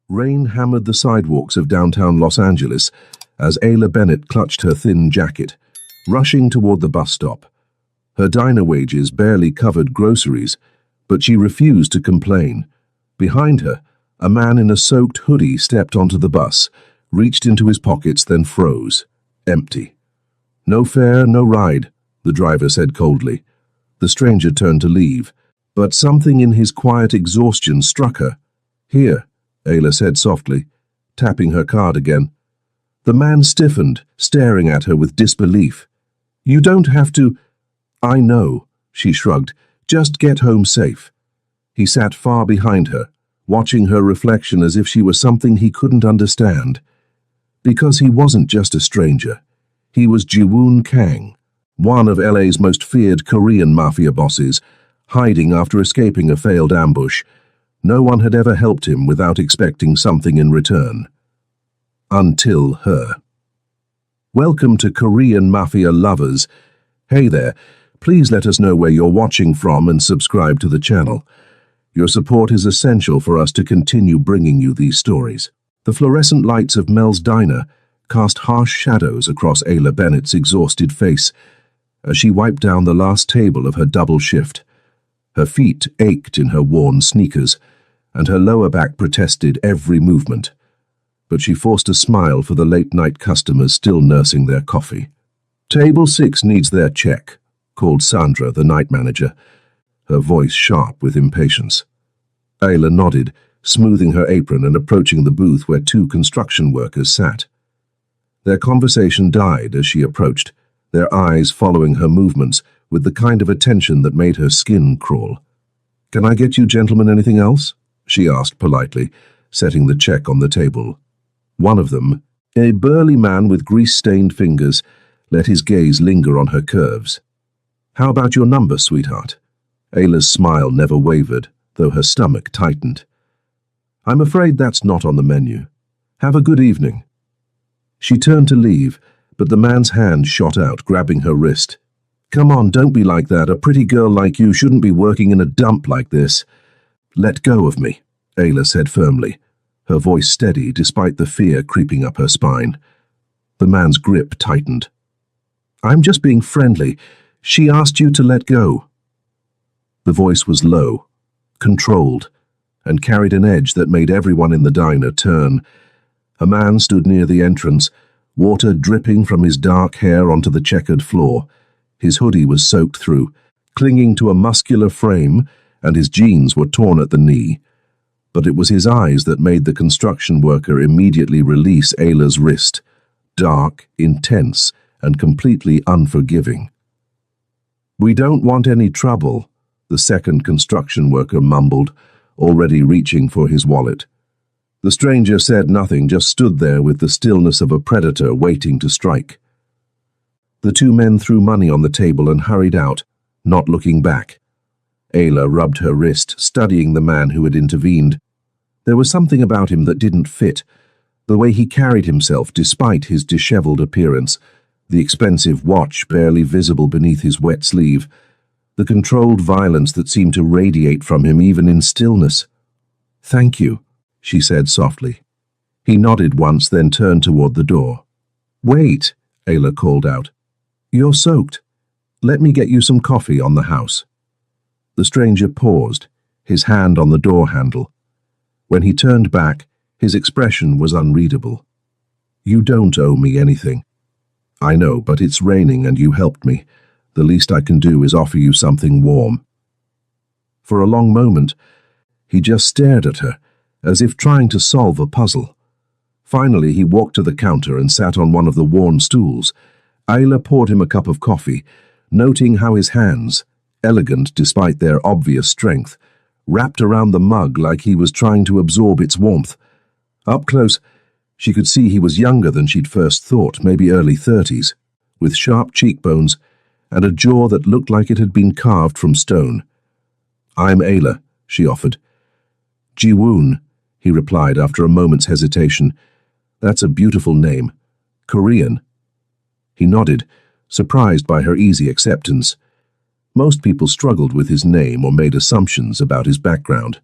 Rain hammered the sidewalks of downtown Los Angeles as Ayla Bennett clutched her thin jacket, rushing toward the bus stop. Her diner wages barely covered groceries, but she refused to complain. Behind her, a man in a soaked hoodie stepped onto the bus, reached into his pockets, then froze. Empty. "No fare, no ride," the driver said coldly. The stranger turned to leave, but something in his quiet exhaustion struck her. "Here," Ayla said softly, tapping her card again. The man stiffened, staring at her with disbelief. "You don't have to—" "I know," she shrugged. "Just get home safe." He sat far behind her, watching her reflection as if she were something he couldn't understand. Because he wasn't just a stranger. He was Ji-woon Kang, one of LA's most feared Korean mafia bosses, hiding after escaping a failed ambush. No one had ever helped him without expecting something in return. Until her. Welcome to Korean Mafia Lovers. Hey there, please let us know where you're watching from and subscribe to the channel. Your support is essential for us to continue bringing you these stories. The fluorescent lights of Mel's diner cast harsh shadows across Ayla Bennett's exhausted face as she wiped down the last table of her double shift. Her feet ached in her worn sneakers, and her lower back protested every movement. But she forced a smile for the late-night customers still nursing their coffee. "Table 6 needs their check," called Sandra, the night manager, her voice sharp with impatience. Ayla nodded, smoothing her apron and approaching the booth where 2 construction workers sat. Their conversation died as she approached, their eyes following her movements with the kind of attention that made her skin crawl. "Can I get you gentlemen anything else?" she asked politely, setting the check on the table. One of them, a burly man with grease-stained fingers, let his gaze linger on her curves. "How about your number, sweetheart?" Ayla's smile never wavered, though her stomach tightened. "I'm afraid that's not on the menu. Have a good evening." She turned to leave, but the man's hand shot out, grabbing her wrist. "Come on, don't be like that. A pretty girl like you shouldn't be working in a dump like this." "Let go of me," Ayla said firmly, her voice steady despite the fear creeping up her spine. The man's grip tightened. "I'm just being friendly. She asked you to let go." The voice was low, controlled, and carried an edge that made everyone in the diner turn. A man stood near the entrance, water dripping from his dark hair onto the checkered floor. His hoodie was soaked through, clinging to a muscular frame, and his jeans were torn at the knee. But it was his eyes that made the construction worker immediately release Ayla's wrist, dark, intense, and completely unforgiving. "We don't want any trouble," the second construction worker mumbled, already reaching for his wallet. The stranger said nothing, just stood there with the stillness of a predator waiting to strike. The 2 men threw money on the table and hurried out, not looking back. Ayla rubbed her wrist, studying the man who had intervened. There was something about him that didn't fit, the way he carried himself despite his disheveled appearance, the expensive watch barely visible beneath his wet sleeve, the controlled violence that seemed to radiate from him even in stillness. "Thank you," she said softly. He nodded once, then turned toward the door. "Wait," Ayla called out. "You're soaked. Let me get you some coffee on the house." The stranger paused, his hand on the door handle. When he turned back, his expression was unreadable. "You don't owe me anything." "I know, but it's raining and you helped me. The least I can do is offer you something warm." For a long moment, he just stared at her, as if trying to solve a puzzle. Finally, he walked to the counter and sat on one of the worn stools. Ayla poured him a cup of coffee, noting how his hands, elegant despite their obvious strength, wrapped around the mug like he was trying to absorb its warmth. Up close, she could see he was younger than she'd first thought, maybe early 30s, with sharp cheekbones and a jaw that looked like it had been carved from stone. "I'm Ayla," she offered. "Ji-woon," he replied after a moment's hesitation. "That's a beautiful name. Korean." He nodded, surprised by her easy acceptance. Most people struggled with his name or made assumptions about his background.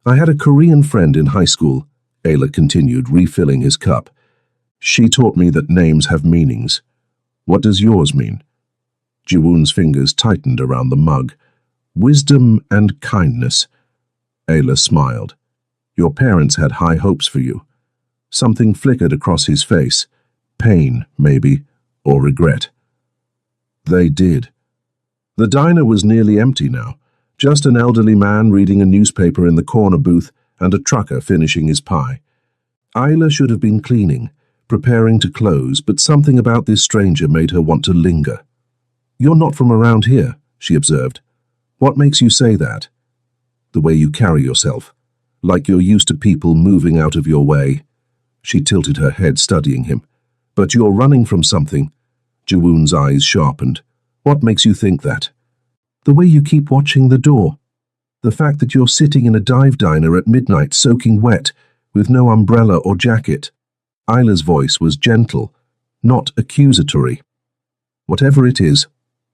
"I had a Korean friend in high school," Ayla continued, refilling his cup. She taught me that names have meanings. What does yours mean? Jiwoon's fingers tightened around the mug. Wisdom and kindness. Ayla smiled. Your parents had high hopes for you. Something flickered across his face. Pain, maybe, or regret. They did. The diner was nearly empty now. Just an elderly man reading a newspaper in the corner booth and a trucker finishing his pie. Ayla should have been cleaning, preparing to close, but something about this stranger made her want to linger. You're not from around here, she observed. What makes you say that? The way you carry yourself, like you're used to people moving out of your way. She tilted her head, studying him. But you're running from something. Jiwoon's eyes sharpened. What makes you think that? The way you keep watching the door. The fact that you're sitting in a dive diner at midnight soaking wet, with no umbrella or jacket. Ayla's voice was gentle, not accusatory. Whatever it is,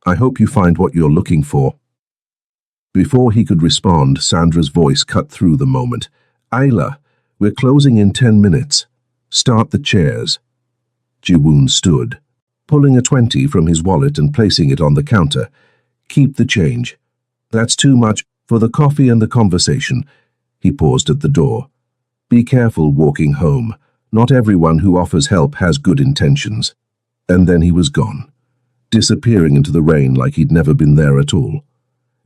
I hope you find what you're looking for. Before he could respond, Sandra's voice cut through the moment. Ayla, we're closing in 10 minutes. Start the chairs. Jiwoon stood, pulling a 20 from his wallet and placing it on the counter. Keep the change. That's too much for the coffee and the conversation. He paused at the door. Be careful walking home. Not everyone who offers help has good intentions. And then he was gone, disappearing into the rain like he'd never been there at all.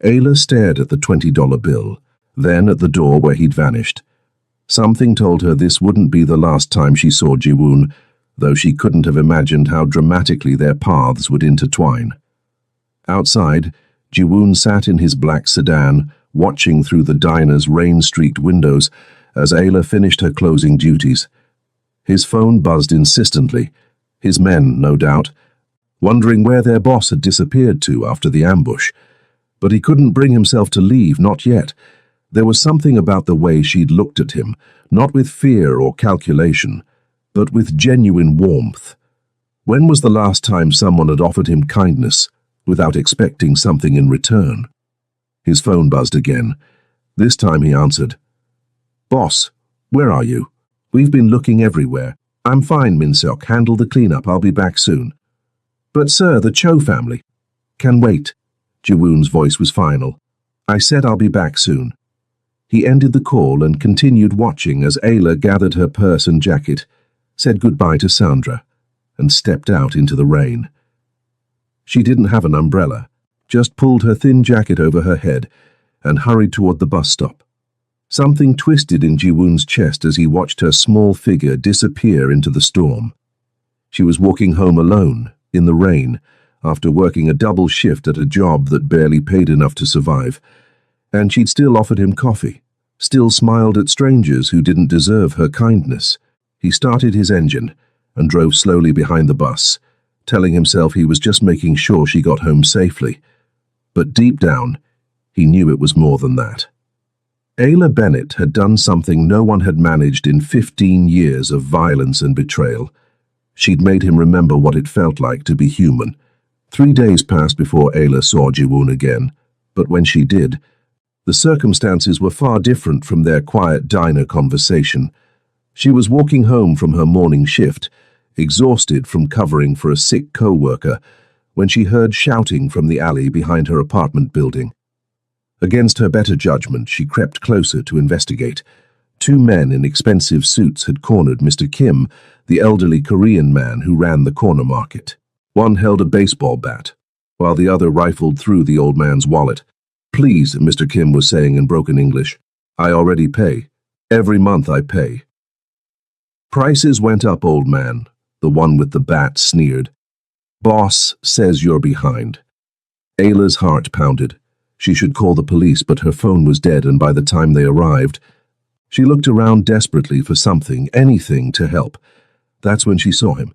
Ayla stared at the $20 bill, then at the door where he'd vanished. Something told her this wouldn't be the last time she saw Jiwoon, though she couldn't have imagined how dramatically their paths would intertwine. Outside, Jiwoon sat in his black sedan, watching through the diner's rain-streaked windows as Ayla finished her closing duties. His phone buzzed insistently. His men, no doubt, wondering where their boss had disappeared to after the ambush. But he couldn't bring himself to leave, not yet. There was something about the way she'd looked at him, not with fear or calculation, but with genuine warmth. When was the last time someone had offered him kindness without expecting something in return? His phone buzzed again. This time he answered. Boss, where are you? We've been looking everywhere. I'm fine, Min-seok. Handle the cleanup. I'll be back soon. But sir, the Cho family can wait. Jiwoon's voice was final. I said I'll be back soon. He ended the call and continued watching as Ayla gathered her purse and jacket, said goodbye to Sandra, and stepped out into the rain. She didn't have an umbrella, just pulled her thin jacket over her head and hurried toward the bus stop. Something twisted in Jiwoon's chest as he watched her small figure disappear into the storm. She was walking home alone, in the rain, after working a double shift at a job that barely paid enough to survive. And she'd still offered him coffee, still smiled at strangers who didn't deserve her kindness. He started his engine and drove slowly behind the bus, telling himself he was just making sure she got home safely. But deep down, he knew it was more than that. Ayla Bennett had done something no one had managed in 15 years of violence and betrayal. She'd made him remember what it felt like to be human. 3 days passed before Ayla saw Jiwoon again, but when she did, the circumstances were far different from their quiet diner conversation. She was walking home from her morning shift, exhausted from covering for a sick co-worker, when she heard shouting from the alley behind her apartment building. Against her better judgment, she crept closer to investigate. 2 men in expensive suits had cornered Mr. Kim, the elderly Korean man who ran the corner market. One held a baseball bat, while the other rifled through the old man's wallet. Please, Mr. Kim was saying in broken English. I already pay. Every month I pay. Prices went up, old man, the one with the bat sneered. Boss says you're behind. Ayla's heart pounded. She should call the police, but her phone was dead, and by the time they arrived, she looked around desperately for something, anything to help. That's when she saw him.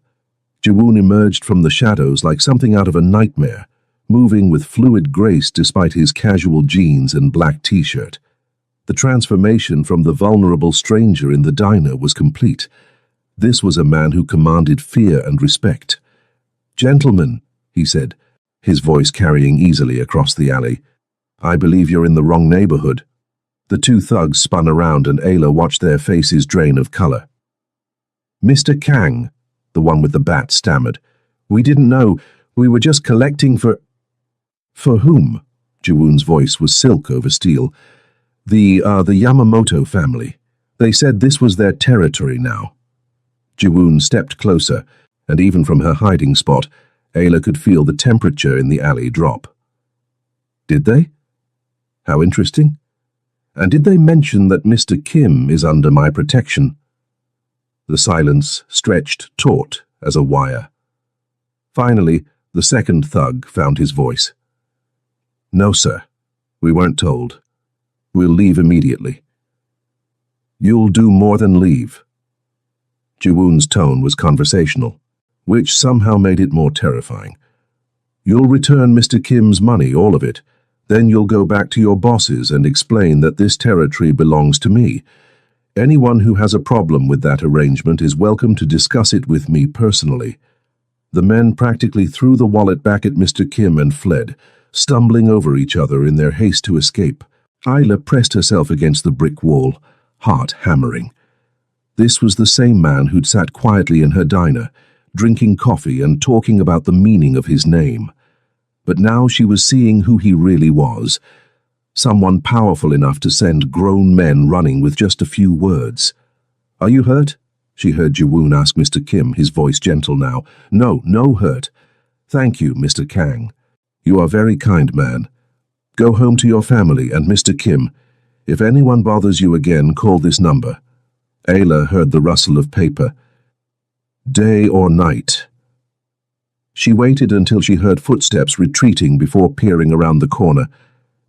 Jiwoon emerged from the shadows like something out of a nightmare, moving with fluid grace despite his casual jeans and black t-shirt. The transformation from the vulnerable stranger in the diner was complete. This was a man who commanded fear and respect. Gentlemen, he said, his voice carrying easily across the alley, I believe you're in the wrong neighborhood. The two thugs spun around and Ayla watched their faces drain of color. "Mr. Kang," the one with the bat stammered. "We didn't know. We were just collecting for—" "For whom?" Jiwoon's voice was silk over steel. The Yamamoto family. They said this was their territory now." Jiwoon stepped closer, and even from her hiding spot, Ayla could feel the temperature in the alley drop. "Did they? How interesting. And did they mention that Mr. Kim is under my protection?" The silence stretched taut as a wire. Finally, the second thug found his voice. "No, sir. We weren't told. We'll leave immediately." "You'll do more than leave." Jiwoon's tone was conversational, which somehow made it more terrifying. "You'll return Mr. Kim's money, all of it. Then you'll go back to your bosses and explain that this territory belongs to me. Anyone who has a problem with that arrangement is welcome to discuss it with me personally." The men practically threw the wallet back at Mr. Kim and fled, stumbling over each other in their haste to escape. Ayla pressed herself against the brick wall, heart hammering. This was the same man who'd sat quietly in her diner, drinking coffee and talking about the meaning of his name. But now she was seeing who he really was, someone powerful enough to send grown men running with just a few words. "Are you hurt?" she heard Jiwoon ask Mr. Kim, his voice gentle now. No hurt. "Thank you, Mr. Kang. You are very kind man. Go home to your family, and Mr. Kim, if anyone bothers you again, call this number." Ayla heard the rustle of paper. "Day or night." She waited until she heard footsteps retreating before peering around the corner.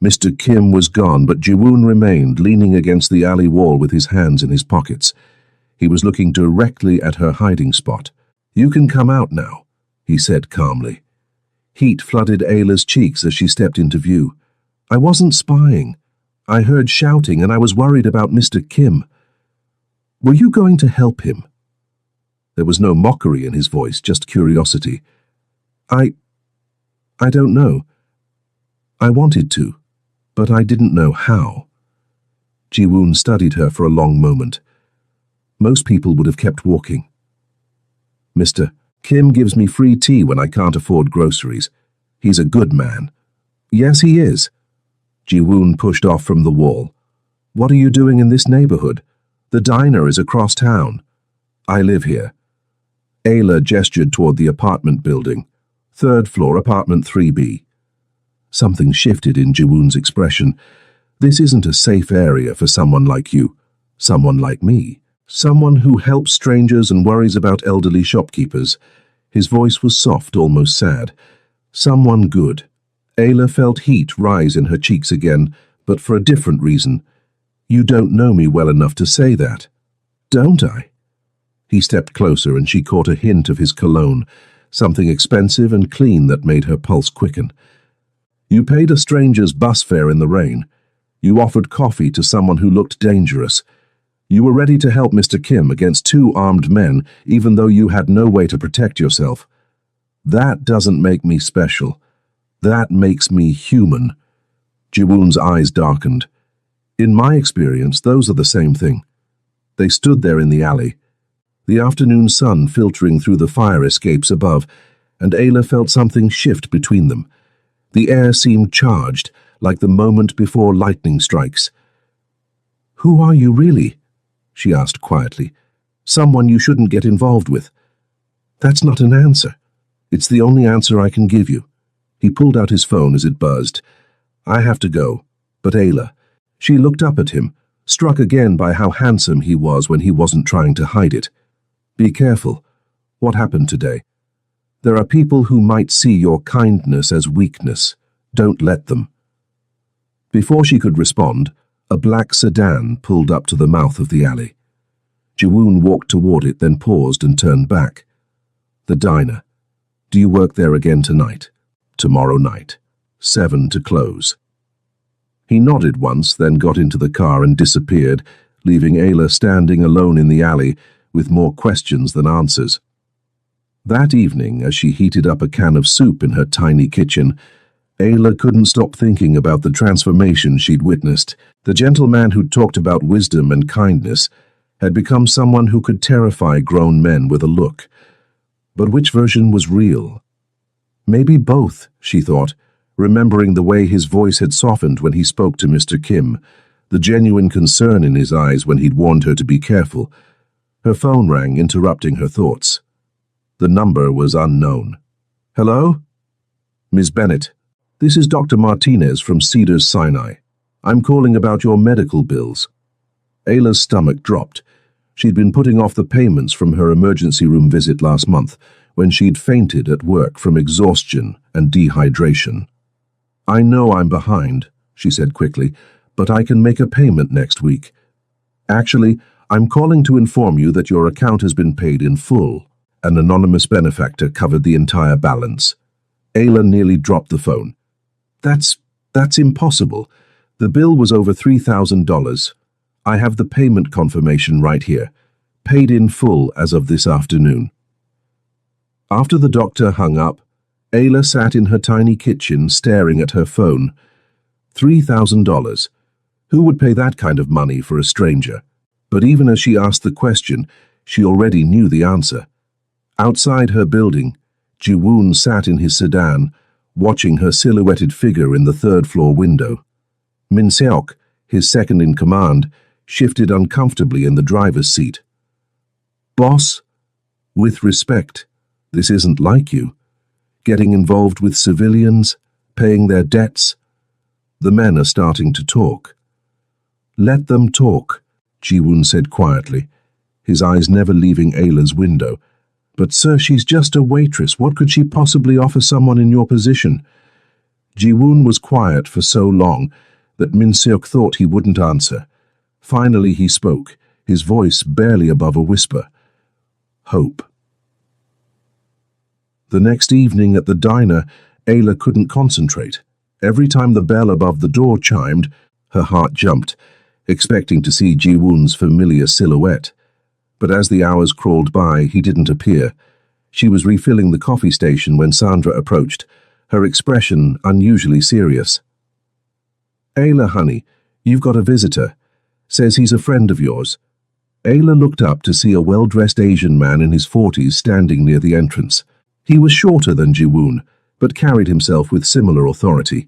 Mr. Kim was gone, but Jiwoon remained, leaning against the alley wall with his hands in his pockets. He was looking directly at her hiding spot. "You can come out now," he said calmly. Heat flooded Ayla's cheeks as she stepped into view. "I wasn't spying. I heard shouting and I was worried about Mr. Kim." "Were you going to help him?" There was no mockery in his voice, just curiosity. I don't know. I wanted to, but I didn't know how." Jiwoon studied her for a long moment. Most people would have kept walking. "Mr. Kim gives me free tea when I can't afford groceries. He's a good man." "Yes, he is." Jiwoon pushed off from the wall. "What are you doing in this neighborhood? The diner is across town." "I live here." Ayla gestured toward the apartment building. "Third floor, apartment 3B. Something shifted in Jiwoon's expression. "This isn't a safe area for someone like you. Someone like me. Someone who helps strangers and worries about elderly shopkeepers." His voice was soft, almost sad. "Someone good." Ayla felt heat rise in her cheeks again, but for a different reason. "You don't know me well enough to say that." "Don't I?" He stepped closer and she caught a hint of his cologne, something expensive and clean that made her pulse quicken. "You paid a stranger's bus fare in the rain. You offered coffee to someone who looked dangerous. You were ready to help Mr. Kim against two armed men, even though you had no way to protect yourself. That doesn't make me special. That makes me human." Jiwoon's eyes darkened. "In my experience, those are the same thing." They stood there in the alley, the afternoon sun filtering through the fire escapes above, and Ayla felt something shift between them. The air seemed charged, like the moment before lightning strikes. "Who are you really?" she asked quietly. "Someone you shouldn't get involved with." "That's not an answer. It's the only answer I can give you." He pulled out his phone as it buzzed. "I have to go, but Ayla." She looked up at him, struck again by how handsome he was when he wasn't trying to hide it. "Be careful. What happened today? There are people who might see your kindness as weakness. Don't let them." Before she could respond, a black sedan pulled up to the mouth of the alley. Jiwoon walked toward it, then paused and turned back. "The diner. Do you work there again tonight?" "Tomorrow night. 7 to close." He nodded once, then got into the car and disappeared, leaving Ayla standing alone in the alley with more questions than answers. That evening, as she heated up a can of soup in her tiny kitchen, Ayla couldn't stop thinking about the transformation she'd witnessed. The gentleman who'd talked about wisdom and kindness had become someone who could terrify grown men with a look. But which version was real? Maybe both, she thought, remembering the way his voice had softened when he spoke to Mr. Kim, the genuine concern in his eyes when he'd warned her to be careful. Her phone rang, interrupting her thoughts. The number was unknown. Hello? Ms. Bennett, this is Dr. Martinez from Cedars-Sinai. I'm calling about your medical bills. Ayla's stomach dropped. She'd been putting off the payments from her emergency room visit last month when she'd fainted at work from exhaustion and dehydration. I know I'm behind, she said quickly, but I can make a payment next week. Actually, I'm calling to inform you that your account has been paid in full. An anonymous benefactor covered the entire balance. Ayla nearly dropped the phone. That's impossible. The bill was over $3,000. I have the payment confirmation right here. Paid in full as of this afternoon. After the doctor hung up, Ayla sat in her tiny kitchen staring at her phone. $3,000. Who would pay that kind of money for a stranger? But even as she asked the question, she already knew the answer. Outside her building, Ji-woon sat in his sedan, watching her silhouetted figure in the third-floor window. Min Seok, his second-in-command, shifted uncomfortably in the driver's seat. Boss? With respect, this isn't like you. Getting involved with civilians, paying their debts. The men are starting to talk. Let them talk, Ji-woon said quietly, his eyes never leaving Ayla's window. But sir, she's just a waitress. What could she possibly offer someone in your position? Ji-woon was quiet for so long that Min Seok thought he wouldn't answer. Finally he spoke, his voice barely above a whisper. Hope. The next evening at the diner, Ayla couldn't concentrate. Every time the bell above the door chimed, her heart jumped, expecting to see Ji-woon's familiar silhouette. But as the hours crawled by, he didn't appear. She was refilling the coffee station when Sandra approached, her expression unusually serious. Ayla, honey, you've got a visitor. Says he's a friend of yours. Ayla looked up to see a well-dressed Asian man in his 40s standing near the entrance. He was shorter than Ji-woon, but carried himself with similar authority,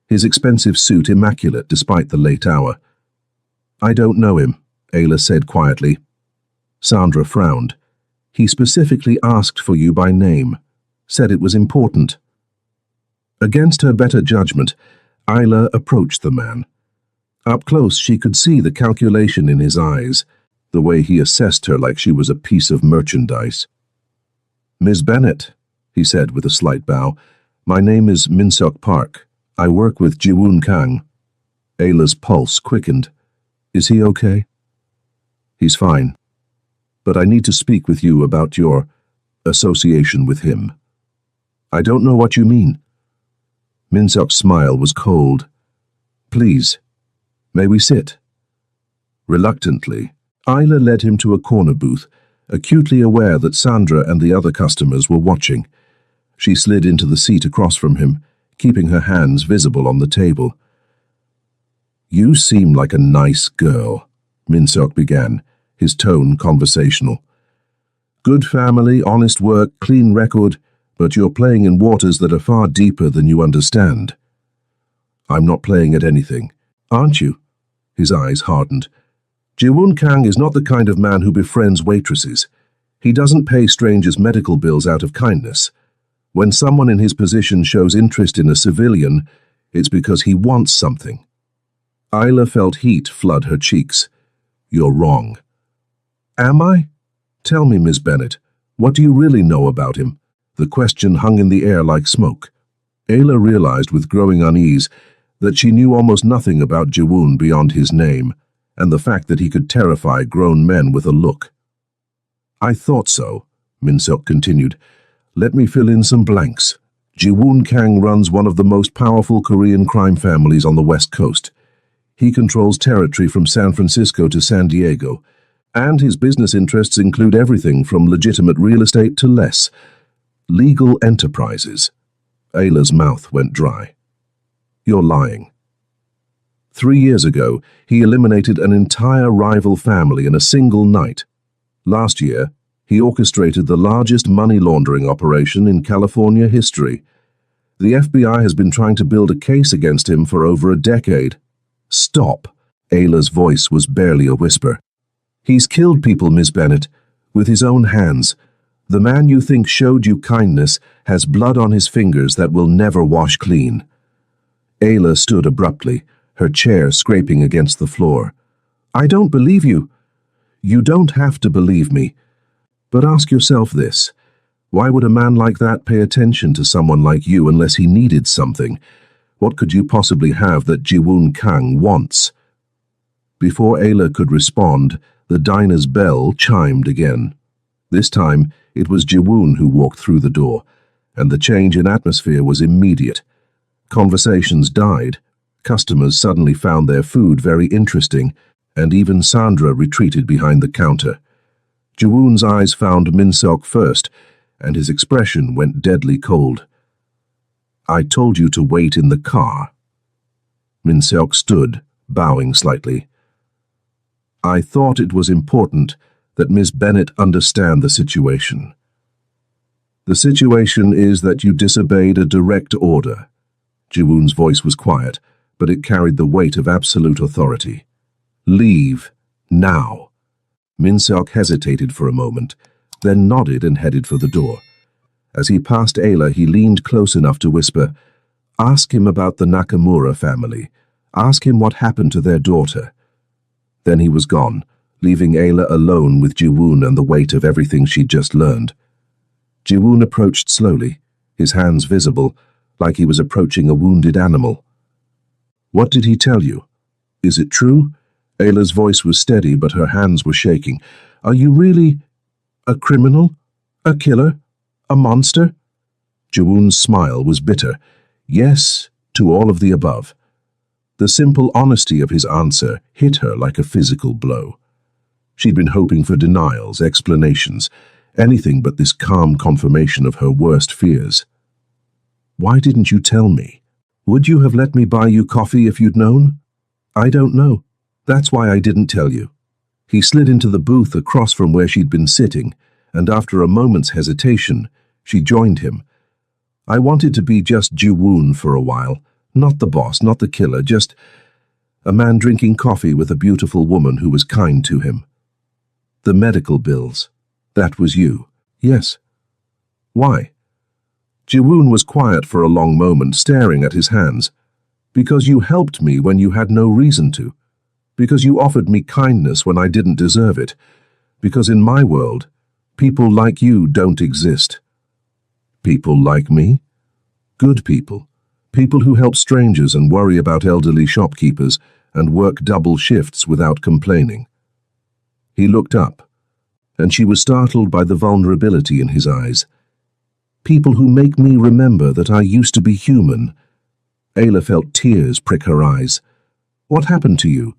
his expensive suit immaculate despite the late hour. I don't know him, Ayla said quietly. Sandra frowned. He specifically asked for you by name, said it was important. Against her better judgment, Ayla approached the man. Up close, she could see the calculation in his eyes, the way he assessed her like she was a piece of merchandise. Ms. Bennett, he said with a slight bow, my name is Min Seok Park. I work with Ji-woon Kang. Ayla's pulse quickened. Is he okay? He's fine. But I need to speak with you about your association with him. I don't know what you mean. Min Seok's smile was cold. Please, may we sit? Reluctantly, Ayla led him to a corner booth, acutely aware that Sandra and the other customers were watching. She slid into the seat across from him, keeping her hands visible on the table. You seem like a nice girl, Min Seok began, his tone conversational. Good family, honest work, clean record, but you're playing in waters that are far deeper than you understand. I'm not playing at anything, aren't you? His eyes hardened. Ji-woon Kang is not the kind of man who befriends waitresses. He doesn't pay strangers medical bills out of kindness. When someone in his position shows interest in a civilian, it's because he wants something. Ayla felt heat flood her cheeks. You're wrong. Am I? Tell me, Miss Bennett, what do you really know about him? The question hung in the air like smoke. Ayla realized with growing unease that she knew almost nothing about Ji-woon beyond his name, and the fact that he could terrify grown men with a look. I thought so, Min Seok continued. Let me fill in some blanks. Ji-woon Kang runs one of the most powerful Korean crime families on the West Coast. He controls territory from San Francisco to San Diego, and his business interests include everything from legitimate real estate to less legal enterprises. Ayla's mouth went dry. You're lying. 3 years ago, he eliminated an entire rival family in a single night. Last year, he orchestrated the largest money laundering operation in California history. The FBI has been trying to build a case against him for over a decade. Stop. Ayla's voice was barely a whisper. He's killed people, Miss Bennett, with his own hands. The man you think showed you kindness has blood on his fingers that will never wash clean. Ayla stood abruptly, her chair scraping against the floor. I don't believe you. You don't have to believe me. But ask yourself this. Why would a man like that pay attention to someone like you unless he needed something? What could you possibly have that Jiwoon Kang wants? Before Ayla could respond, the diner's bell chimed again. This time, it was Jiwoon who walked through the door, and the change in atmosphere was immediate. Conversations died, customers suddenly found their food very interesting, and even Sandra retreated behind the counter. Jiwoon's eyes found Min-seok first, and his expression went deadly cold. I told you to wait in the car. Min-seok stood, bowing slightly. I thought it was important that Miss Bennett understand the situation. The situation is that you disobeyed a direct order. Jiwoon's voice was quiet, but it carried the weight of absolute authority. Leave, now. Min-seok hesitated for a moment, then nodded and headed for the door. As he passed Ayla, he leaned close enough to whisper, Ask him about the Nakamura family. Ask him what happened to their daughter. Then he was gone, leaving Ayla alone with Jiwoon and the weight of everything she'd just learned. Jiwoon approached slowly, his hands visible, like he was approaching a wounded animal. What did he tell you? Is it true? Ayla's voice was steady, but her hands were shaking. Are you really a criminal? A killer? A monster? Jiwoon's smile was bitter. Yes, to all of the above. The simple honesty of his answer hit her like a physical blow. She'd been hoping for denials, explanations, anything but this calm confirmation of her worst fears. Why didn't you tell me? Would you have let me buy you coffee if you'd known? I don't know. That's why I didn't tell you. He slid into the booth across from where she'd been sitting, and after a moment's hesitation, she joined him. I wanted to be just Jiwoon for a while, not the boss, not the killer, just a man drinking coffee with a beautiful woman who was kind to him. The medical bills. That was you. Yes. Why? Jiwoon was quiet for a long moment, staring at his hands. Because you helped me when you had no reason to. Because you offered me kindness when I didn't deserve it. Because in my world, people like you don't exist. People like me? Good people. People who help strangers and worry about elderly shopkeepers and work double shifts without complaining. He looked up, and she was startled by the vulnerability in his eyes. People who make me remember that I used to be human. Ayla felt tears prick her eyes. What happened to you?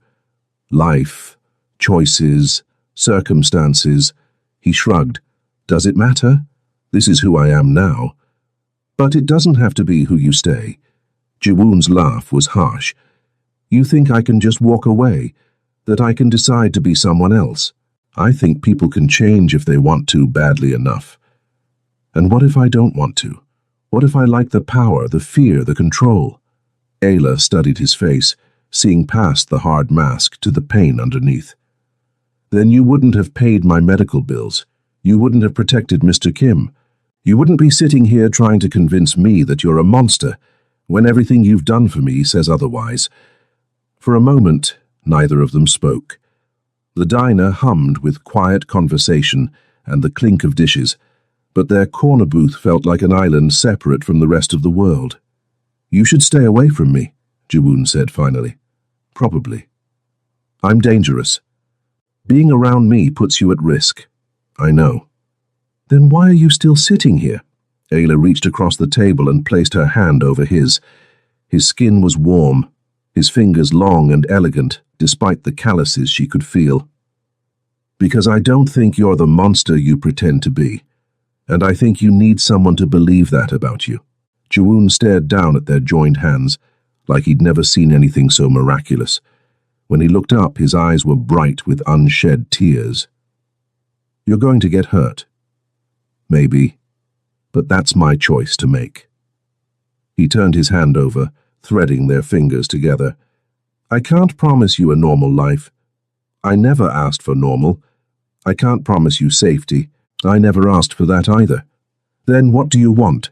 Life, choices, circumstances. He shrugged. Does it matter? This is who I am now. But it doesn't have to be who you stay. Jiwoon's laugh was harsh. You think I can just walk away? That I can decide to be someone else? I think people can change if they want to badly enough. And what if I don't want to? What if I like the power, the fear, the control? Ayla studied his face, seeing past the hard mask to the pain underneath. Then you wouldn't have paid my medical bills. You wouldn't have protected Mr. Kim. You wouldn't be sitting here trying to convince me that you're a monster, when everything you've done for me says otherwise. For a moment, neither of them spoke. The diner hummed with quiet conversation and the clink of dishes, but their corner booth felt like an island separate from the rest of the world. You should stay away from me, Jiwoon said finally. Probably. I'm dangerous. Being around me puts you at risk. I know. Then why are you still sitting here? Ayla reached across the table and placed her hand over his. His skin was warm, his fingers long and elegant, despite the calluses she could feel. Because I don't think you're the monster you pretend to be, and I think you need someone to believe that about you. Jiwoon stared down at their joined hands. like he'd never seen anything so miraculous. When he looked up, his eyes were bright with unshed tears. "You're going to get hurt." "Maybe, but that's my choice to make." He turned his hand over, threading their fingers together. "I can't promise you a normal life. I never asked for normal. I can't promise you safety. I never asked for that either." "Then what do you want?"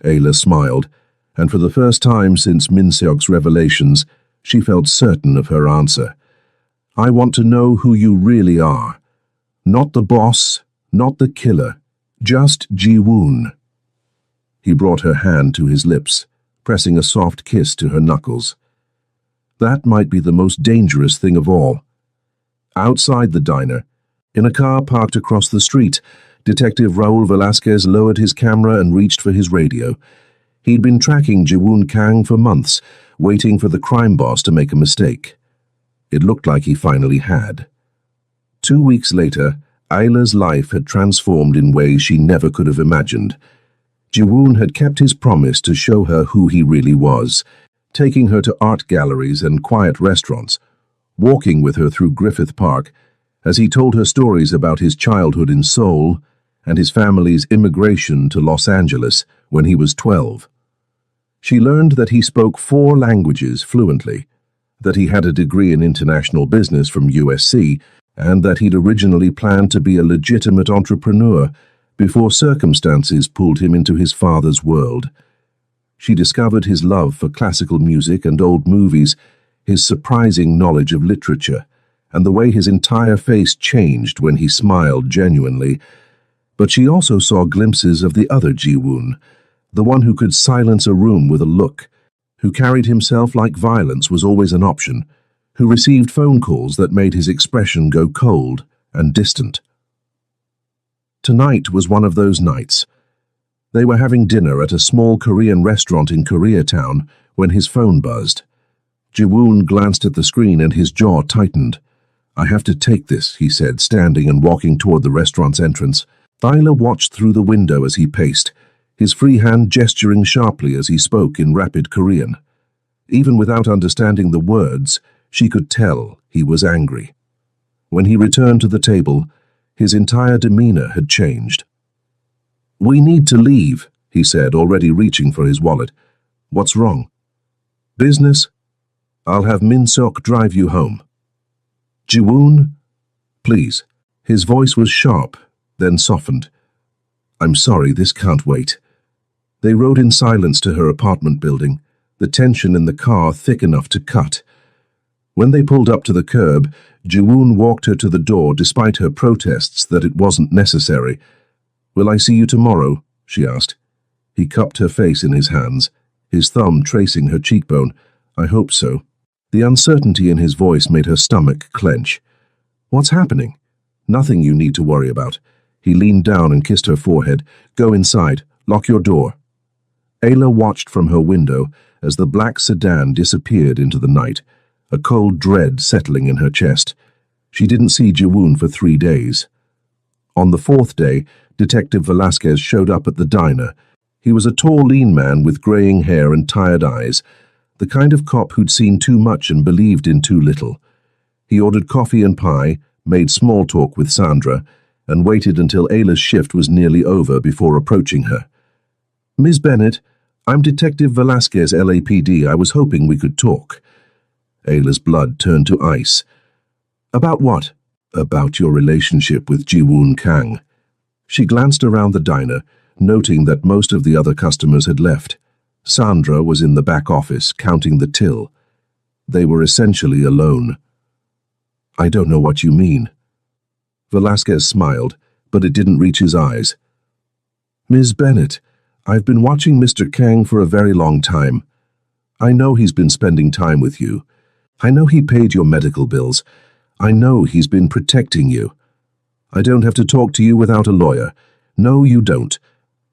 Ayla smiled, and for the first time since Minseok's revelations, she felt certain of her answer. "I want to know who you really are. Not the boss, not the killer, just Ji-woon." He brought her hand to his lips, pressing a soft kiss to her knuckles. That might be the most dangerous thing of all. Outside the diner, in a car parked across the street, Detective Raul Velasquez lowered his camera and reached for his radio. He'd been tracking Ji-woon Kang for months, waiting for the crime boss to make a mistake. It looked like he finally had. 2 weeks later, Ayla's life had transformed in ways she never could have imagined. Ji-woon had kept his promise to show her who he really was, taking her to art galleries and quiet restaurants, walking with her through Griffith Park, as he told her stories about his childhood in Seoul and his family's immigration to Los Angeles when he was 12. She learned that he spoke 4 languages fluently, that he had a degree in international business from USC, and that he'd originally planned to be a legitimate entrepreneur before circumstances pulled him into his father's world. She discovered his love for classical music and old movies, his surprising knowledge of literature, and the way his entire face changed when he smiled genuinely. But she also saw glimpses of the other Ji-woon, the one who could silence a room with a look, who carried himself like violence was always an option, who received phone calls that made his expression go cold and distant. Tonight was one of those nights. They were having dinner at a small Korean restaurant in Koreatown when his phone buzzed. Ji-woon glanced at the screen and his jaw tightened. "I have to take this," he said, standing and walking toward the restaurant's entrance. Ayla watched through the window as he paced, his free hand gesturing sharply as he spoke in rapid Korean. Even without understanding the words, she could tell he was angry. When he returned to the table, his entire demeanor had changed. "We need to leave," he said, already reaching for his wallet. "What's wrong?" "Business. I'll have Min-seok drive you home." "Ji-woon? Please." His voice was sharp, then softened. "I'm sorry, this can't wait." They rode in silence to her apartment building, the tension in the car thick enough to cut. When they pulled up to the curb, Ji-woon walked her to the door despite her protests that it wasn't necessary. "Will I see you tomorrow?" she asked. He cupped her face in his hands, his thumb tracing her cheekbone. "I hope so." The uncertainty in his voice made her stomach clench. "What's happening?" "Nothing you need to worry about." He leaned down and kissed her forehead. "Go inside. Lock your door." Ayla watched from her window as the black sedan disappeared into the night, a cold dread settling in her chest. She didn't see Ji-woon for 3 days. On the 4th day, Detective Velasquez showed up at the diner. He was a tall, lean man with graying hair and tired eyes, the kind of cop who'd seen too much and believed in too little. He ordered coffee and pie, made small talk with Sandra, and waited until Ayla's shift was nearly over before approaching her. "Ms. Bennett, I'm Detective Velasquez, LAPD. I was hoping we could talk." Ayla's blood turned to ice. "About what?" "About your relationship with Ji-woon Kang." She glanced around the diner, noting that most of the other customers had left. Sandra was in the back office, counting the till. They were essentially alone. "I don't know what you mean." Velasquez smiled, but it didn't reach his eyes. "Ms. Bennett, I've been watching Mr. Kang for a very long time. I know he's been spending time with you. I know he paid your medical bills. I know he's been protecting you. I don't have to talk to you without a lawyer. No, you don't.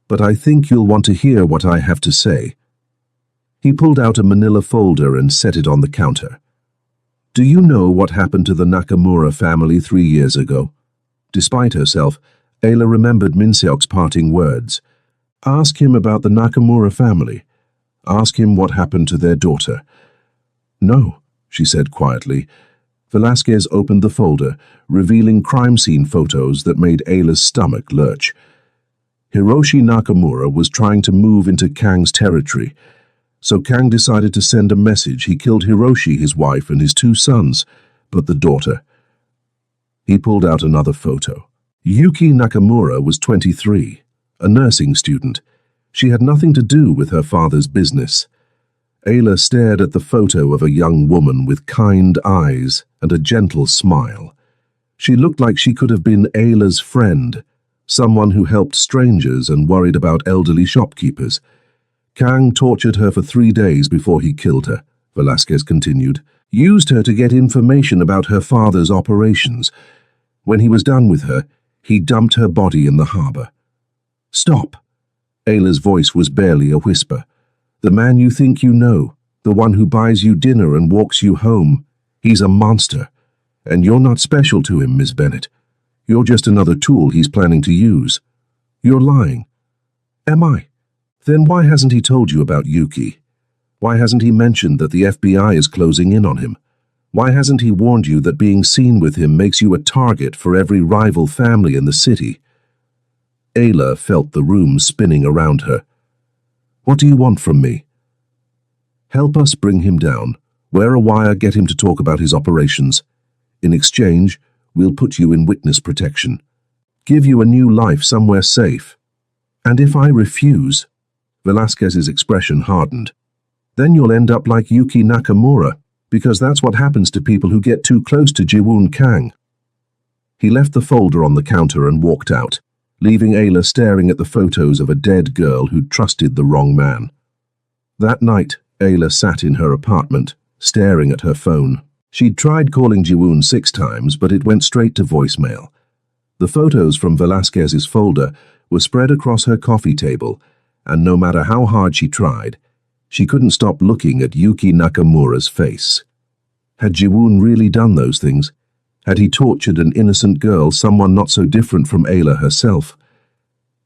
But I think you'll want to hear what I have to say." He pulled out a manila folder and set it on the counter. "Do you know what happened to the Nakamura family 3 years ago?" Despite herself, Ayla remembered Minseok's parting words. "Ask him about the Nakamura family. Ask him what happened to their daughter. No, she said quietly. Velasquez opened the folder, revealing crime scene photos that made Ayla's stomach lurch. Hiroshi Nakamura was trying to move into Kang's territory, so Kang decided to send a message. He killed Hiroshi, his wife, and his 2 sons, but the daughter. He pulled out another photo. Yuki Nakamura was 23, a nursing student. She had nothing to do with her father's business. Ayla stared at the photo of a young woman with kind eyes and a gentle smile. She looked like she could have been Ayla's friend, someone who helped strangers and worried about elderly shopkeepers. Kang tortured her for 3 days before he killed her, Velasquez continued. Used her to get information about her father's operations. When he was done with her, he dumped her body in the harbor. Stop! Ayla's voice was barely a whisper. The man you think you know, the one who buys you dinner and walks you home, he's a monster. And you're not special to him, Miss Bennett. You're just another tool he's planning to use. You're lying. Am I? Then why hasn't he told you about Yuki? Why hasn't he mentioned that the FBI is closing in on him? Why hasn't he warned you that being seen with him makes you a target for every rival family in the city? Ayla felt the room spinning around her. What do you want from me? Help us bring him down. Wear a wire, get him to talk about his operations. In exchange, we'll put you in witness protection. Give you a new life somewhere safe. And if I refuse, Velasquez's expression hardened, then you'll end up like Yuki Nakamura, because that's what happens to people who get too close to Jiwoon Kang. He left the folder on the counter and walked out, leaving Ayla staring at the photos of a dead girl who'd trusted the wrong man. That night, Ayla sat in her apartment, staring at her phone. She'd tried calling Jiwoon 6 times, but it went straight to voicemail. The photos from Velasquez's folder were spread across her coffee table, and no matter how hard she tried, she couldn't stop looking at Yuki Nakamura's face. Had Jiwoon really done those things? Had he tortured an innocent girl, someone not so different from Ayla herself?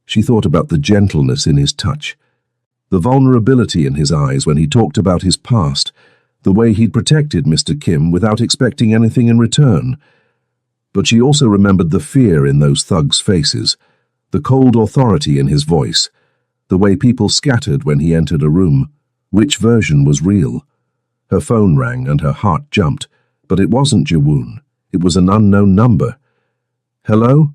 She thought about the gentleness in his touch, the vulnerability in his eyes when he talked about his past, the way he'd protected Mr. Kim without expecting anything in return. But she also remembered the fear in those thugs' faces, the cold authority in his voice, the way people scattered when he entered a room. Which version was real? Her phone rang and her heart jumped, but it wasn't Jiwoon. It was an unknown number. Hello?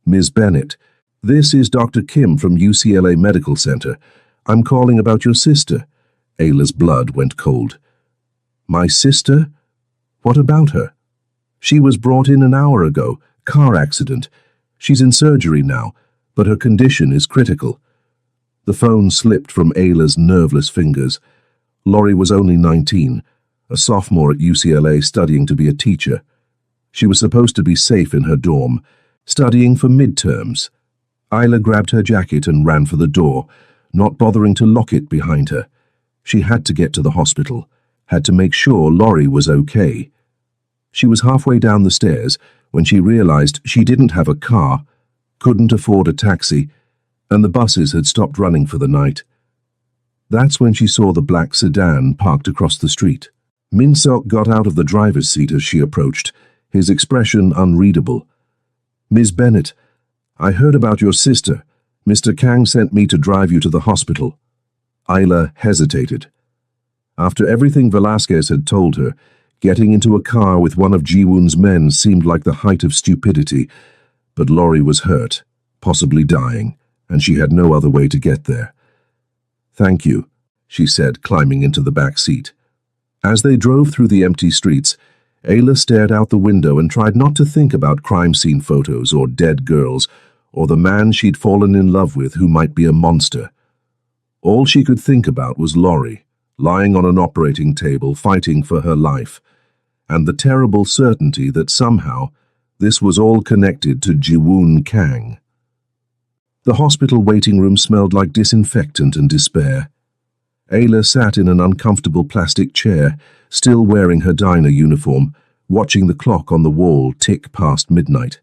Ms. Bennett, this is Dr. Kim from UCLA Medical Center. I'm calling about your sister. Ayla's blood went cold. My sister? What about her? She was brought in an hour ago. Car accident. She's in surgery now, but her condition is critical. The phone slipped from Ayla's nerveless fingers. Laurie was only 19, a sophomore at UCLA studying to be a teacher. She was supposed to be safe in her dorm, studying for midterms. Ayla grabbed her jacket and ran for the door, not bothering to lock it behind her. She had to get to the hospital, had to make sure Laurie was okay. She was halfway down the stairs when she realized she didn't have a car, couldn't afford a taxi, and the buses had stopped running for the night. That's when she saw the black sedan parked across the street. Min-seok got out of the driver's seat as she approached, his expression unreadable. Ms. Bennett, I heard about your sister. Mr. Kang sent me to drive you to the hospital. Ayla hesitated. After everything Velasquez had told her, getting into a car with one of Jiwoon's men seemed like the height of stupidity, but Laurie was hurt, possibly dying, and she had no other way to get there. Thank you, she said, climbing into the back seat. As they drove through the empty streets, Ayla stared out the window and tried not to think about crime scene photos or dead girls or the man she'd fallen in love with who might be a monster. All she could think about was Laurie, lying on an operating table fighting for her life, and the terrible certainty that somehow this was all connected to Jiwoon Kang. The hospital waiting room smelled like disinfectant and despair. Ayla sat in an uncomfortable plastic chair, still wearing her diner uniform, watching the clock on the wall tick past midnight.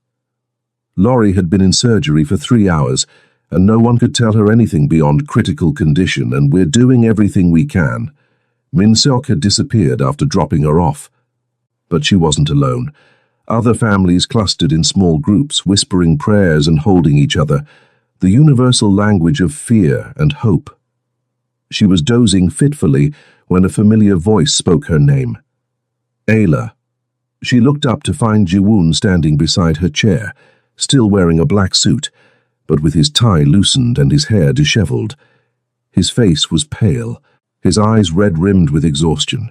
Laurie had been in surgery for 3 hours, and no one could tell her anything beyond critical condition, and we're doing everything we can. Min Seok had disappeared after dropping her off. But she wasn't alone. Other families clustered in small groups, whispering prayers and holding each other, the universal language of fear and hope. She was dozing fitfully when a familiar voice spoke her name. Ayla. She looked up to find Ji-woon standing beside her chair, still wearing a black suit, but with his tie loosened and his hair disheveled. His face was pale, his eyes red-rimmed with exhaustion.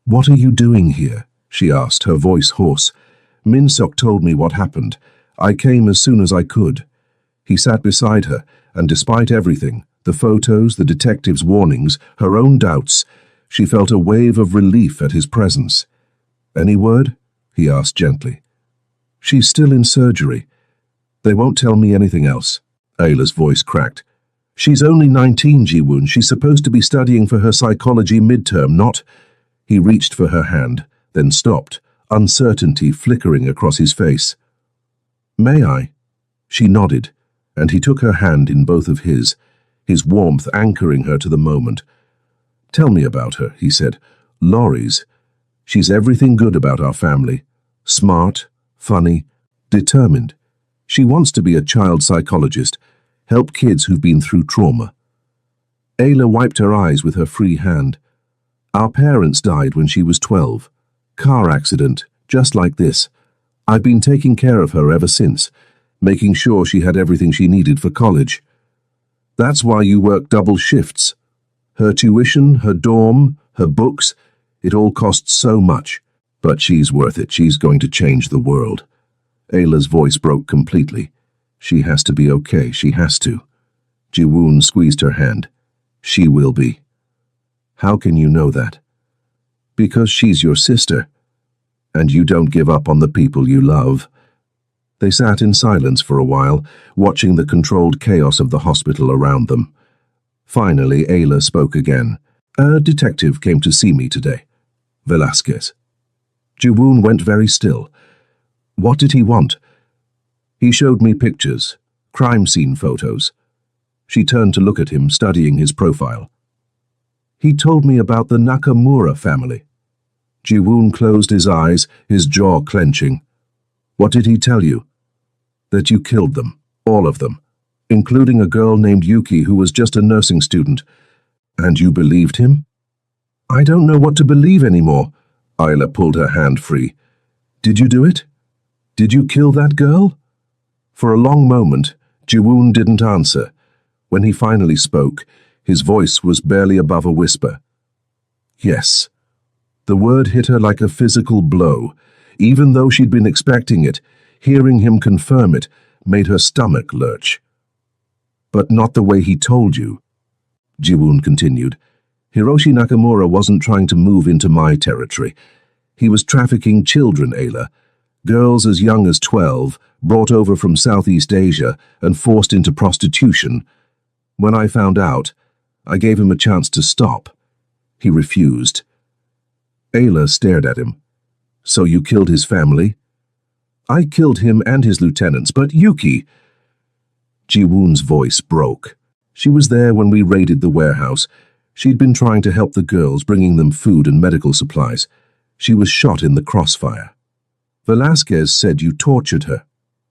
"What are you doing here?" she asked, her voice hoarse. "Min Seok told me what happened. I came as soon as I could." He sat beside her, and despite everything, the photos, the detective's warnings, her own doubts, she felt a wave of relief at his presence. "Any word?" he asked gently. "She's still in surgery. They won't tell me anything else." Ayla's voice cracked. "She's only 19, Ji-woon. She's supposed to be studying for her psychology midterm, not—" He reached for her hand, then stopped, uncertainty flickering across his face. "May I?" She nodded, and he took her hand in both of his warmth anchoring her to the moment. "Tell me about her," he said. "Laurie's. She's everything good about our family. Smart, funny, determined. She wants to be a child psychologist, help kids who've been through trauma." Ayla wiped her eyes with her free hand. "Our parents died when she was 12. Car accident, just like this. I've been taking care of her ever since, making sure she had everything she needed for college. That's why you work double shifts. Her tuition, her dorm, her books, it all costs so much. But she's worth it. She's going to change the world." Ayla's voice broke completely. "She has to be okay. She has to." Ji-woon squeezed her hand. "She will be." "How can you know that?" "Because she's your sister. And you don't give up on the people you love." They sat in silence for a while, watching the controlled chaos of the hospital around them. Finally, Ayla spoke again. "A detective came to see me today. Velasquez." Ji-woon went very still. "What did he want?" "He showed me pictures, crime scene photos." She turned to look at him, studying his profile. "He told me about the Nakamura family." Ji-woon closed his eyes, his jaw clenching. "What did he tell you?" "That you killed them, all of them, including a girl named Yuki who was just a nursing student. And you believed him?" "I don't know what to believe anymore." Ayla pulled her hand free. "Did you do it? Did you kill that girl?" For a long moment, Ji-woon didn't answer. When he finally spoke, his voice was barely above a whisper. "Yes." The word hit her like a physical blow. Even though she'd been expecting it, hearing him confirm it made her stomach lurch. "But not the way he told you," Ji-woon continued. "Hiroshi Nakamura wasn't trying to move into my territory. He was trafficking children, Ayla. Girls as young as 12, brought over from Southeast Asia and forced into prostitution. When I found out, I gave him a chance to stop. He refused." Ayla stared at him. "So you killed his family?" "I killed him and his lieutenants, but Yuki—" Ji-woon's voice broke. She was there when we raided the warehouse. She'd been trying to help the girls, bringing them food and medical supplies. She was shot in the crossfire. "Velasquez said you tortured her.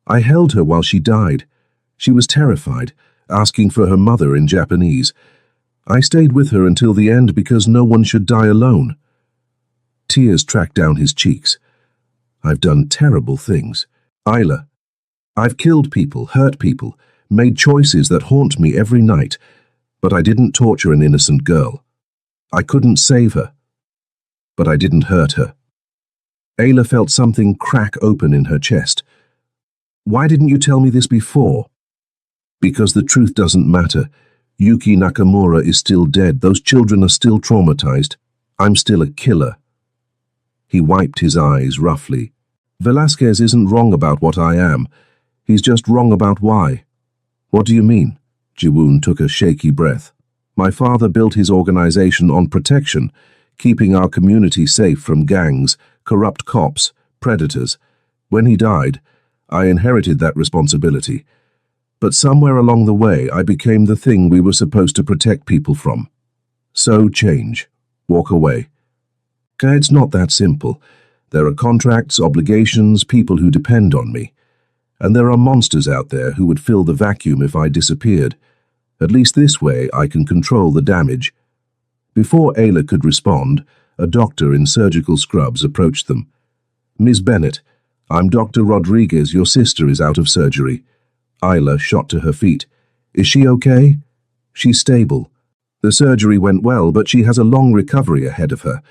I held her while she died. She was terrified, asking for her mother in Japanese. I stayed with her until the end because no one should die alone." Tears tracked down his cheeks. "I've done terrible things. Ayla, I've killed people, hurt people, made choices that haunt me every night, but I didn't torture an innocent girl. I couldn't save her, but I didn't hurt her." Ayla felt something crack open in her chest. "Why didn't you tell me this before?" "Because the truth doesn't matter. Yuki Nakamura is still dead. Those children are still traumatized. I'm still a killer." He wiped his eyes roughly. "Velasquez isn't wrong about what I am. He's just wrong about why." "What do you mean?" Ji-woon took a shaky breath. "My father built his organization on protection, keeping our community safe from gangs, corrupt cops, predators. When he died, I inherited that responsibility. But somewhere along the way, I became the thing we were supposed to protect people from. So change. Walk away. It's not that simple. There are contracts, obligations, people who depend on me. And there are monsters out there who would fill the vacuum if I disappeared. At least this way I can control the damage. Before Ayla could respond, a doctor in surgical scrubs approached them. Ms. Bennett, I'm Dr. Rodriguez. Your sister is out of surgery. Ayla shot to her feet. Is she okay? She's stable. The surgery went well, but she has a long recovery ahead of her.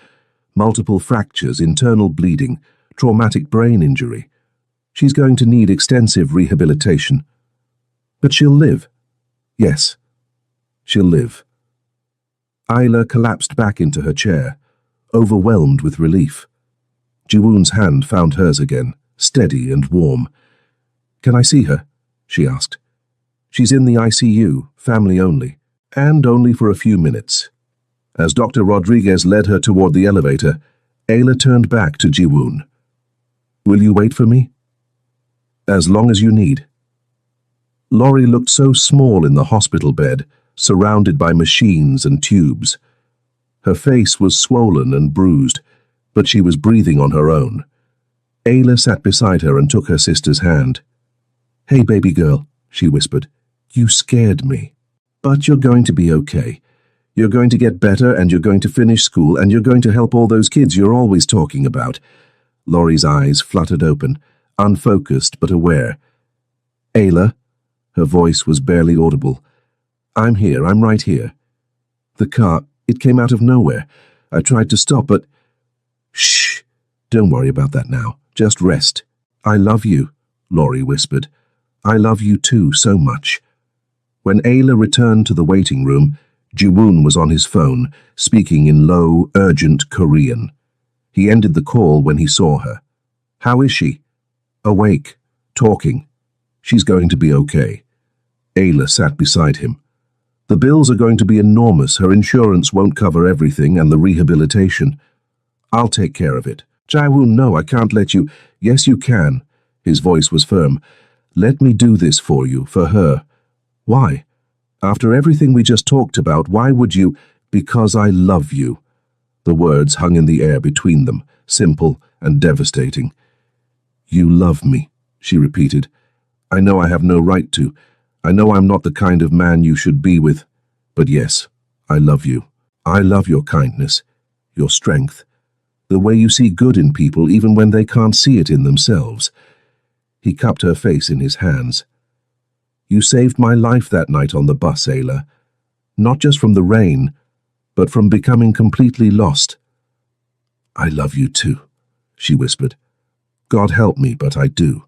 Multiple fractures, internal bleeding, traumatic brain injury. She's going to need extensive rehabilitation. But she'll live. Yes, she'll live. Ayla collapsed back into her chair, overwhelmed with relief. Jiwoon's hand found hers again, steady and warm. Can I see her? She asked. She's in the ICU, family only, and only for a few minutes. As Dr. Rodriguez led her toward the elevator, Ayla turned back to Jiwoon. Will you wait for me? As long as you need. Laurie looked so small in the hospital bed, surrounded by machines and tubes. Her face was swollen and bruised, but she was breathing on her own. Ayla sat beside her and took her sister's hand. Hey, baby girl, she whispered. You scared me. But you're going to be okay. You're going to get better, and you're going to finish school, and you're going to help all those kids you're always talking about. Laurie's eyes fluttered open, unfocused but aware. Ayla, her voice was barely audible. I'm here, I'm right here. The car, it came out of nowhere. I tried to stop, but... Shh, don't worry about that now. Just rest. I love you, Laurie whispered. I love you too, so much. When Ayla returned to the waiting room, Jiwoon was on his phone, speaking in low, urgent Korean. He ended the call when he saw her. How is she? Awake, talking. She's going to be okay. Ayla sat beside him. The bills are going to be enormous. Her insurance won't cover everything, and the rehabilitation. I'll take care of it. Jiwoon, no, I can't let you. Yes, you can. His voice was firm. Let me do this for you, for her. Why? After everything we just talked about, why would you? Because I love you. The words hung in the air between them, simple and devastating. You love me, she repeated. I know I have no right to. I know I'm not the kind of man you should be with. But yes, I love you. I love your kindness, your strength, the way you see good in people even when they can't see it in themselves. He cupped her face in his hands. You saved my life that night on the bus, Ayla. Not just from the rain, but from becoming completely lost. I love you too, she whispered. God help me, but I do.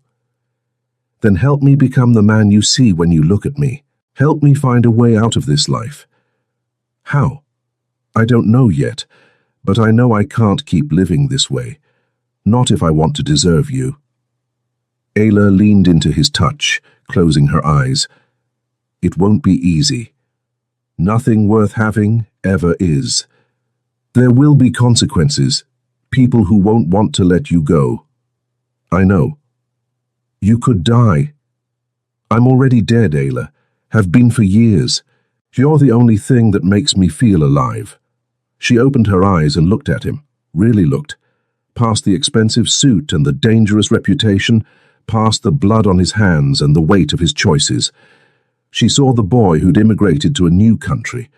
Then help me become the man you see when you look at me. Help me find a way out of this life. How? I don't know yet, but I know I can't keep living this way. Not if I want to deserve you. Ayla leaned into his touch, closing her eyes. It won't be easy. Nothing worth having ever is. There will be consequences, people who won't want to let you go. I know. You could die. I'm already dead, Ayla. Have been for years. You're the only thing that makes me feel alive. She opened her eyes and looked at him, really looked, past the expensive suit and the dangerous reputation, past the blood on his hands and the weight of his choices. She saw the boy who'd immigrated to a new country,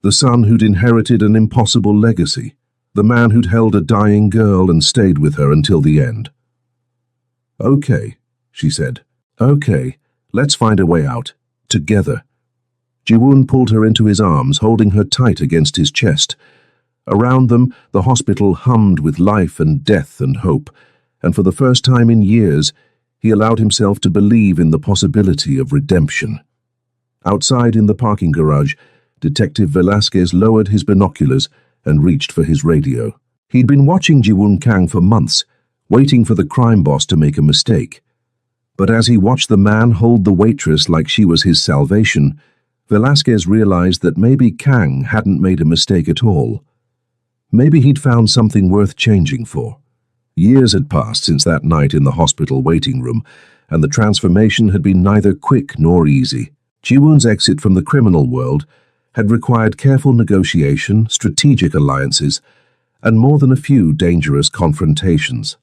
the son who'd inherited an impossible legacy, the man who'd held a dying girl and stayed with her until the end. Okay, she said. Okay, let's find a way out. Together. Jiwoon pulled her into his arms, holding her tight against his chest. Around them, the hospital hummed with life and death and hope, and for the first time in years, he allowed himself to believe in the possibility of redemption. Outside in the parking garage, Detective Velasquez lowered his binoculars and reached for his radio. He'd been watching Jiwoon Kang for months, waiting for the crime boss to make a mistake. But as he watched the man hold the waitress like she was his salvation, Velasquez realized that maybe Kang hadn't made a mistake at all. Maybe he'd found something worth changing for. Years had passed since that night in the hospital waiting room, and the transformation had been neither quick nor easy. Jiwoon's exit from the criminal world had required careful negotiation, strategic alliances, and more than a few dangerous confrontations.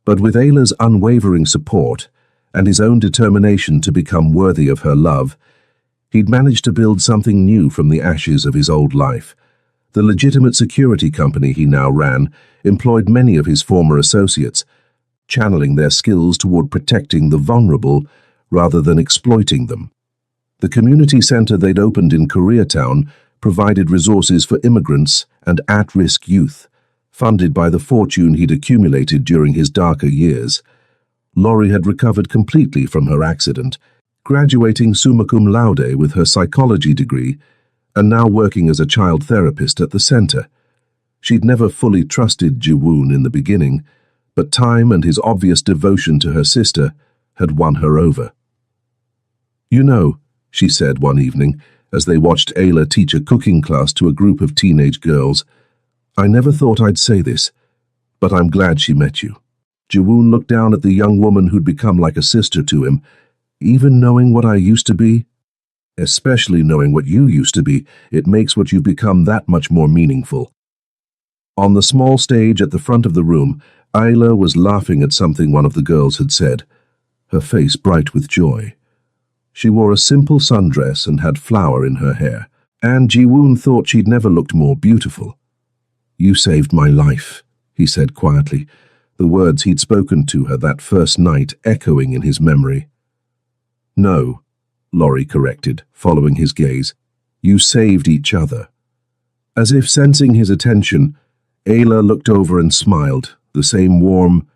But with Ayla's unwavering support and his own determination to become worthy of her love, he'd managed to build something new from the ashes of his old life. The legitimate security company he now ran employed many of his former associates, channeling their skills toward protecting the vulnerable rather than exploiting them. The community center they'd opened in Koreatown provided resources for immigrants and at-risk youth, funded by the fortune he'd accumulated during his darker years. Laurie had recovered completely from her accident, graduating summa cum laude with her psychology degree and now working as a child therapist at the center. She'd never fully trusted Ji-woon in the beginning, but time and his obvious devotion to her sister had won her over. "You know," she said one evening, as they watched Ayla teach a cooking class to a group of teenage girls, "I never thought I'd say this, but I'm glad she met you." Ji-woon looked down at the young woman who'd become like a sister to him. "Even knowing what I used to be? Especially knowing what you used to be, it makes what you've become that much more meaningful." On the small stage at the front of the room, Ayla was laughing at something one of the girls had said, her face bright with joy. She wore a simple sundress and had flower in her hair, and Ji-woon thought she'd never looked more beautiful. "You saved my life," he said quietly, the words he'd spoken to her that first night echoing in his memory. "No," Laurie corrected, following his gaze. "You saved each other." As if sensing his attention, Ayla looked over and smiled, the same warm,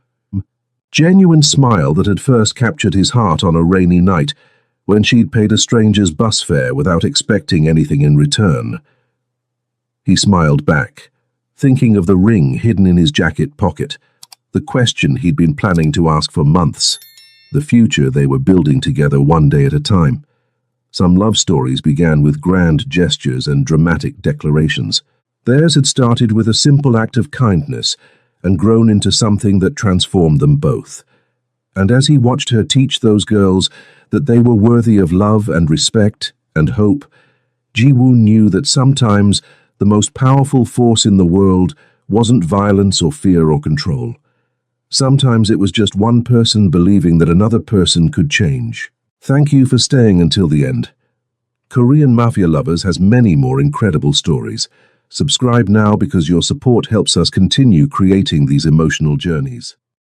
genuine smile that had first captured his heart on a rainy night when she'd paid a stranger's bus fare without expecting anything in return. He smiled back, thinking of the ring hidden in his jacket pocket, the question he'd been planning to ask for months, the future they were building together one day at a time. Some love stories began with grand gestures and dramatic declarations. Theirs had started with a simple act of kindness and grown into something that transformed them both. And as he watched her teach those girls that they were worthy of love and respect and hope, Ji-woon knew that sometimes the most powerful force in the world wasn't violence or fear or control. Sometimes it was just one person believing that another person could change. Thank you for staying until the end. Korean Mafia Lovers has many more incredible stories. Subscribe now because your support helps us continue creating these emotional journeys.